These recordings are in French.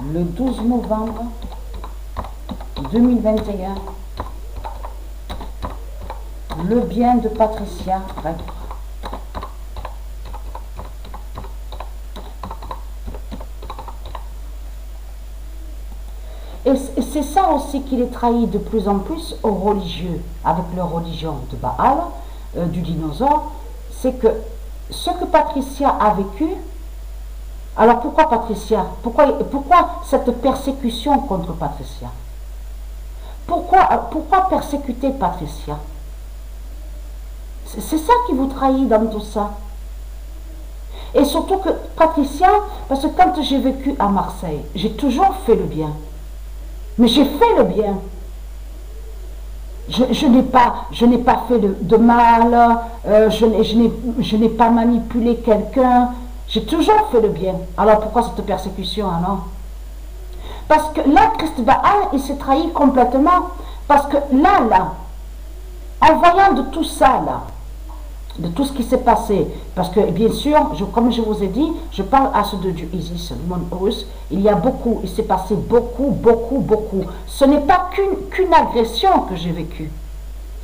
le 12 novembre 2021, le bien de Patricia régnera. Et c'est ça aussi qui les trahit de plus en plus aux religieux, avec leur religion de Baal, du dinosaure, c'est que ce que Patricia a vécu. Alors pourquoi Patricia? Pourquoi cette persécution contre Patricia? Pourquoi persécuter Patricia? C'est ça qui vous trahit dans tout ça. Et surtout que Patricia, parce que quand j'ai vécu à Marseille, j'ai toujours fait le bien. Mais j'ai fait le bien. Je n'ai pas fait de mal, je n'ai pas manipulé quelqu'un, j'ai toujours fait le bien. Alors pourquoi cette persécution alors? Parce que là, Christ Baal, il s'est trahi complètement. Parce que là, en voyant de tout ça, là, de tout ce qui s'est passé, parce que bien sûr, comme je vous ai dit, je parle à ceux de Dieu Isis, le monde russe, il y a beaucoup, il s'est passé beaucoup. Ce n'est pas qu'une agression que j'ai vécue,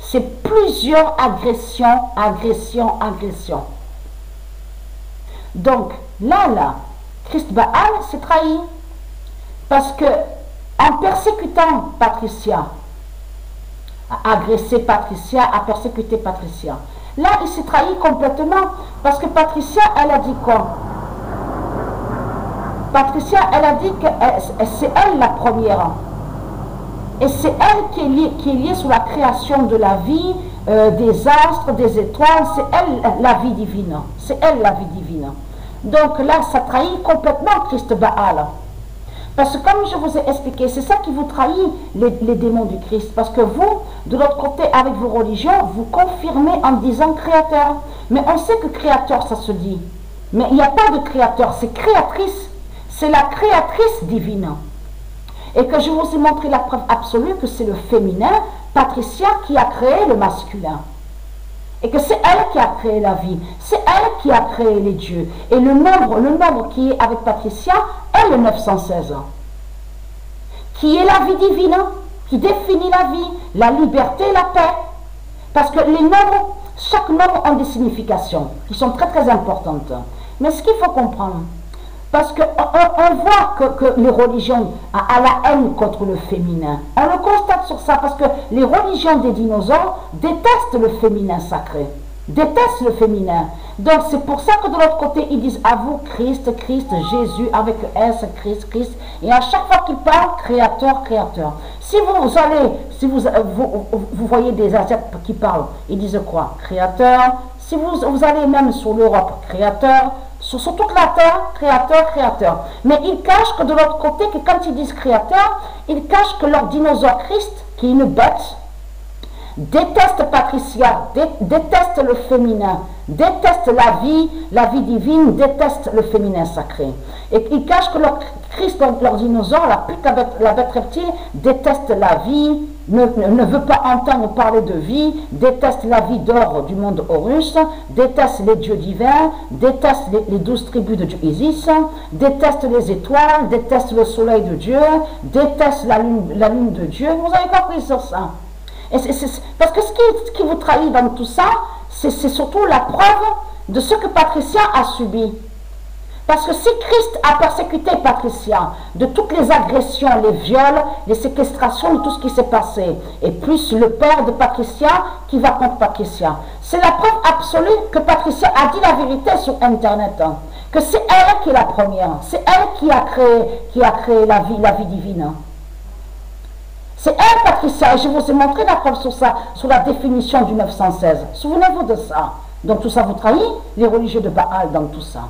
c'est plusieurs agressions. Donc là, Christ Baal s'est trahi, parce que en persécutant Patricia, a agressé Patricia, a persécuté Patricia, là, il s'est trahi complètement, parce que Patricia, elle a dit quoi? Patricia, elle a dit que c'est elle la première. Et c'est elle qui est liée sur la création de la vie, des astres, des étoiles, c'est elle la vie divine. C'est elle la vie divine. Donc là, ça trahit complètement Christ Baal. Parce que comme je vous ai expliqué, c'est ça qui vous trahit, les démons du Christ. Parce que vous, de l'autre côté, avec vos religions, vous confirmez en disant créateur. Mais on sait que créateur, ça se dit. Mais il n'y a pas de créateur, c'est créatrice. C'est la créatrice divine. Et que je vous ai montré la preuve absolue que c'est le féminin, Patricia, qui a créé le masculin. Et que c'est elle qui a créé la vie. C'est elle qui a créé les dieux. Et le nombre qui est avec Patricia est le 916. Qui est la vie divine, qui définit la vie, la liberté, la paix. Parce que les nombres, chaque nombre a des significations qui sont très importantes. Mais ce qu'il faut comprendre, parce qu'on voit que les religions ont la haine contre le féminin. On le constate sur ça parce que les religions des dinosaures détestent le féminin sacré, détestent le féminin. Donc c'est pour ça que de l'autre côté, ils disent à vous Christ, Jésus, avec S, Christ. Et à chaque fois qu'ils parlent, créateur. Si vous voyez des Asiates qui parlent, ils disent quoi? Créateur. Si vous allez même sur l'Europe, créateur. Sur toute la terre, créateur. Mais ils cachent que de l'autre côté, que quand ils disent créateur, ils cachent que leur dinosaure Christ, qui est une bête, déteste Patricia, déteste le féminin, déteste la vie divine, déteste le féminin sacré. Et ils cachent que leur Christ, leur dinosaure, la bête reptile, déteste la vie, ne veut pas entendre parler de vie, déteste la vie d'or du monde Horus, déteste les dieux divins, déteste les 12 tribus de Dieu Isis, déteste les étoiles, déteste le soleil de Dieu, déteste la lune de Dieu. Vous avez compris sur ça? Et parce que ce qui vous trahit dans tout ça, c'est surtout la preuve de ce que Patricia a subi. Parce que si Christ a persécuté Patricia de toutes les agressions, les viols, les séquestrations, de tout ce qui s'est passé, et plus le père de Patricia qui va contre Patricia, c'est la preuve absolue que Patricia a dit la vérité sur Internet, que c'est elle qui est la première, c'est elle qui a créé la vie divine. C'est elle, Patricia, et je vous ai montré la preuve sur ça, sur la définition du 916. Souvenez-vous de ça. Donc tout ça vous trahit, les religieux de Baal dans tout ça.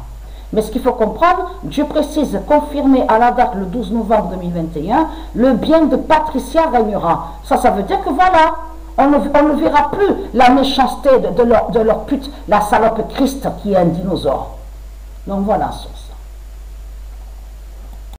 Mais ce qu'il faut comprendre, Dieu précise, confirmé à la date le 12 novembre 2021, le bien de Patricia régnera. Ça veut dire que voilà, on ne verra plus la méchanceté de leur pute, la salope Christ qui est un dinosaure. Donc voilà, source.